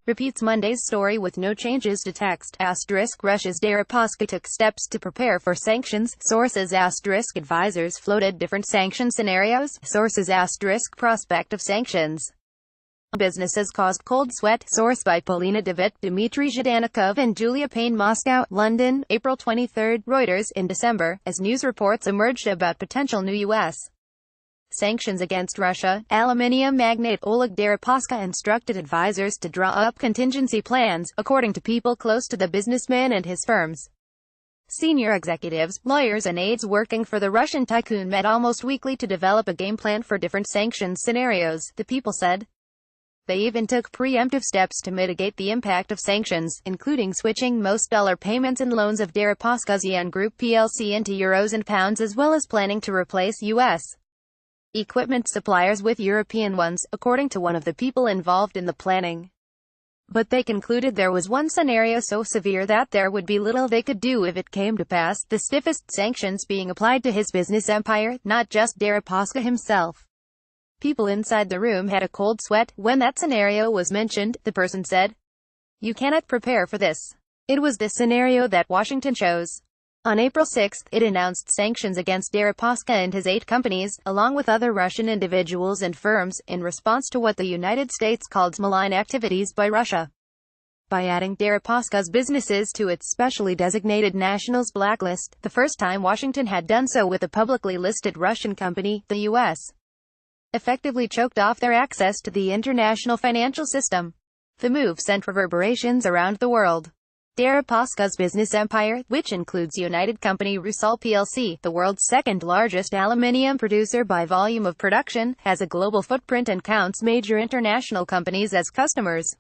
repeats Monday's story with no changes to text. Russia's Deripaska took steps to prepare for sanctions. Sources advisors floated different sanction scenarios. Sources prospect of sanctions. Businesses caused cold sweat. Source by Polina David, Dmitry Zhdanikov and Julia Payne. Moscow, London, April 23. Reuters, in December, as news reports emerged about potential new U.S. sanctions against Russia, aluminium magnate Oleg Deripaska instructed advisors to draw up contingency plans, according to people close to the businessman and his firms. Senior executives, lawyers and aides working for the Russian tycoon met almost weekly to develop a game plan for different sanctions scenarios, the people said. They even took preemptive steps to mitigate the impact of sanctions, including switching most dollar payments and loans of Deripaska's Yen Group plc into euros and pounds, as well as planning to replace U.S. equipment suppliers with European ones, according to one of the people involved in the planning. But they concluded there was one scenario so severe that there would be little they could do if it came to pass, the stiffest sanctions being applied to his business empire, not just Deripaska himself. People inside the room had a cold sweat when that scenario was mentioned, the person said. You cannot prepare for this. It was this scenario that Washington chose. On April 6, it announced sanctions against Deripaska and his 8 companies, along with other Russian individuals and firms, in response to what the United States called malign activities by Russia. By adding Deripaska's businesses to its specially designated nationals blacklist, the first time Washington had done so with a publicly listed Russian company, the U.S. effectively choked off their access to the international financial system. The move sent reverberations around the world. Deripaska's business empire, which includes United Company Rusal plc, the world's second-largest aluminium producer by volume of production, has a global footprint and counts major international companies as customers.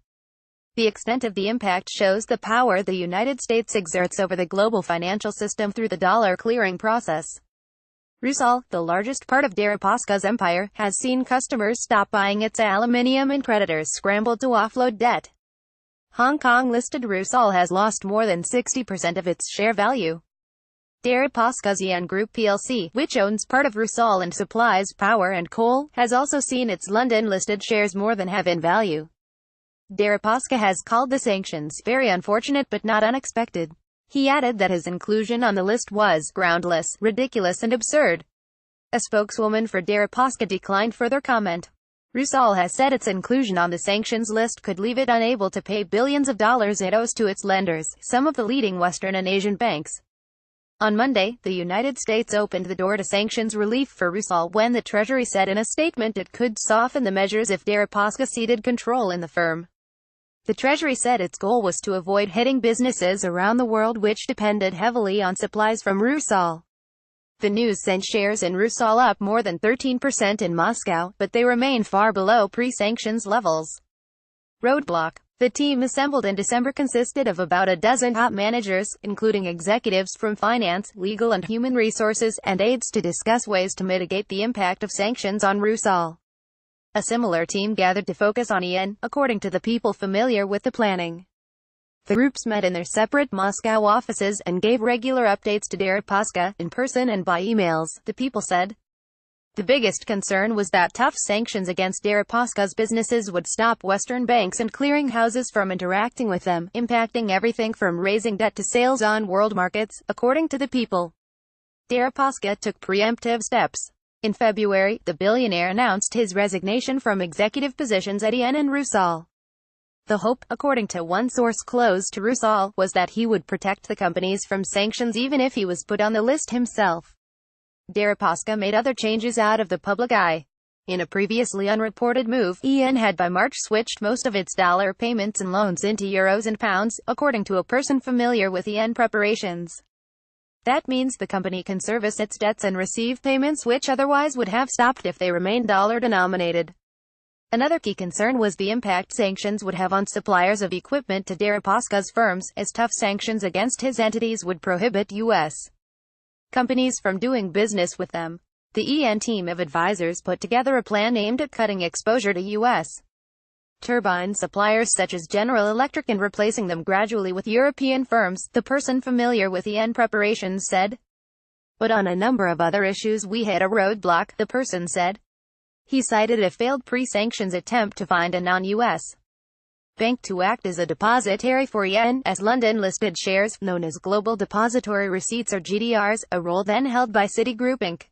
The extent of the impact shows the power the United States exerts over the global financial system through the dollar clearing process. Rusal, the largest part of Deripaska's empire, has seen customers stop buying its aluminium and creditors scramble to offload debt. Hong Kong-listed Rusal has lost more than 60% of its share value. Deripaska's Yen Group plc, which owns part of Rusal and supplies power and coal, has also seen its London-listed shares more than halve in value. Deripaska has called the sanctions very unfortunate but not unexpected. He added that his inclusion on the list was groundless, ridiculous and absurd. A spokeswoman for Deripaska declined further comment. Rusal has said its inclusion on the sanctions list could leave it unable to pay billions of dollars it owes to its lenders, some of the leading Western and Asian banks. On Monday, the United States opened the door to sanctions relief for Rusal when the Treasury said in a statement it could soften the measures if Deripaska ceded control in the firm. The Treasury said its goal was to avoid hitting businesses around the world which depended heavily on supplies from Rusal. The news sent shares in Rusal up more than 13% in Moscow, but they remain far below pre-sanctions levels. Roadblock. The team assembled in December consisted of about a dozen top managers, including executives from finance, legal and human resources, and aides to discuss ways to mitigate the impact of sanctions on Rusal. A similar team gathered to focus on Yen, according to the people familiar with the planning. The groups met in their separate Moscow offices and gave regular updates to Deripaska, in person and by emails, the people said. The biggest concern was that tough sanctions against Deripaska's businesses would stop Western banks and clearing houses from interacting with them, impacting everything from raising debt to sales on world markets, according to the people. Deripaska took preemptive steps. In February, the billionaire announced his resignation from executive positions at Yen and Rusal. The hope, according to one source close to Rusal, was that he would protect the companies from sanctions even if he was put on the list himself. Deripaska made other changes out of the public eye. In a previously unreported move, Yen had by March switched most of its dollar payments and loans into euros and pounds, according to a person familiar with Yen preparations. That means the company can service its debts and receive payments which otherwise would have stopped if they remained dollar-denominated. Another key concern was the impact sanctions would have on suppliers of equipment to Deripaska's firms, as tough sanctions against his entities would prohibit U.S. companies from doing business with them. The EN team of advisors put together a plan aimed at cutting exposure to U.S. turbine suppliers such as General Electric and replacing them gradually with European firms, the person familiar with EN preparations said. But on a number of other issues we hit a roadblock, the person said. He cited a failed pre-sanctions attempt to find a non-U.S. bank to act as a depositary for yen, as London-listed shares, known as Global Depository Receipts or GDRs, a role then held by Citigroup Inc.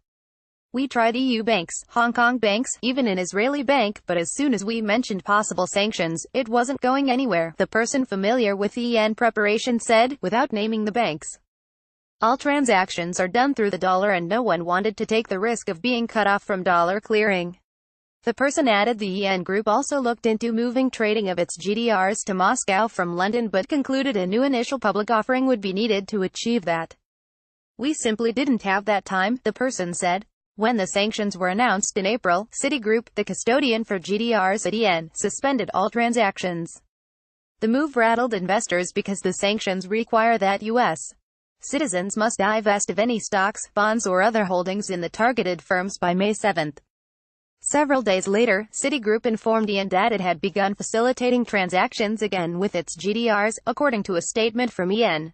We tried EU banks, Hong Kong banks, even an Israeli bank, but as soon as we mentioned possible sanctions, it wasn't going anywhere, the person familiar with the yen preparation said, without naming the banks. All transactions are done through the dollar and no one wanted to take the risk of being cut off from dollar clearing. The person added the yen group also looked into moving trading of its GDRs to Moscow from London but concluded a new initial public offering would be needed to achieve that. We simply didn't have that time, the person said. When the sanctions were announced in April, Citigroup, the custodian for GDRs at yen, suspended all transactions. The move rattled investors because the sanctions require that U.S. citizens must divest of any stocks, bonds or other holdings in the targeted firms by May 7. Several days later, Citigroup informed yen that it had begun facilitating transactions again with its GDRs, according to a statement from yen.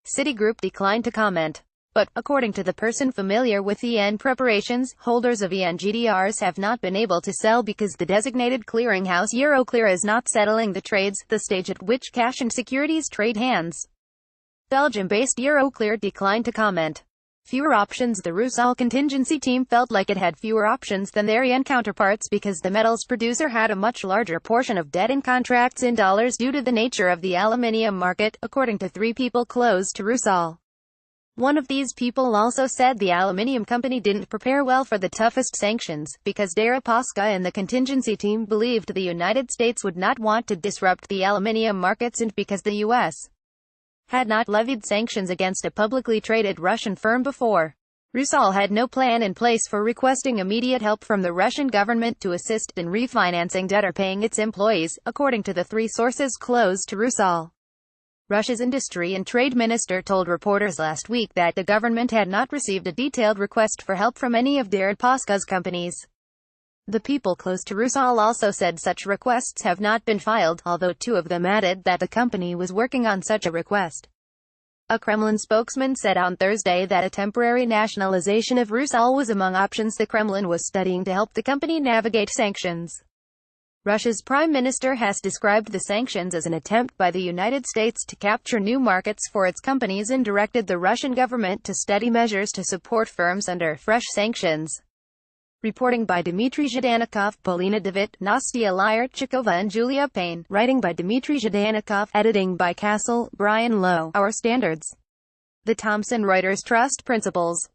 Citigroup declined to comment. But, according to the person familiar with yen preparations, holders of yen GDRs have not been able to sell because the designated clearinghouse Euroclear is not settling the trades, the stage at which cash and securities trade hands. Belgium-based Euroclear declined to comment. Fewer options. The Rusal contingency team felt like it had fewer options than their yen counterparts because the metals producer had a much larger portion of debt and contracts in dollars due to the nature of the aluminium market, according to 3 people close to Rusal. One of these people also said the aluminium company didn't prepare well for the toughest sanctions, because Deripaska and the contingency team believed the United States would not want to disrupt the aluminium markets and because the U.S. had not levied sanctions against a publicly traded Russian firm before. Rusal had no plan in place for requesting immediate help from the Russian government to assist in refinancing debt or paying its employees, according to the 3 sources close to Rusal. Russia's Industry and Trade Minister told reporters last week that the government had not received a detailed request for help from any of Deripaska's companies. The people close to Rusal also said such requests have not been filed, although 2 of them added that the company was working on such a request. A Kremlin spokesman said on Thursday that a temporary nationalization of Rusal was among options the Kremlin was studying to help the company navigate sanctions. Russia's prime minister has described the sanctions as an attempt by the United States to capture new markets for its companies and directed the Russian government to study measures to support firms under fresh sanctions. Reporting by Dmitry Zhdanikov, Polina David, Nastya Lyarchikova and Julia Payne. Writing by Dmitry Zhdanikov. Editing by Castle, Brian Lowe. Our Standards. The Thomson Reuters Trust Principles.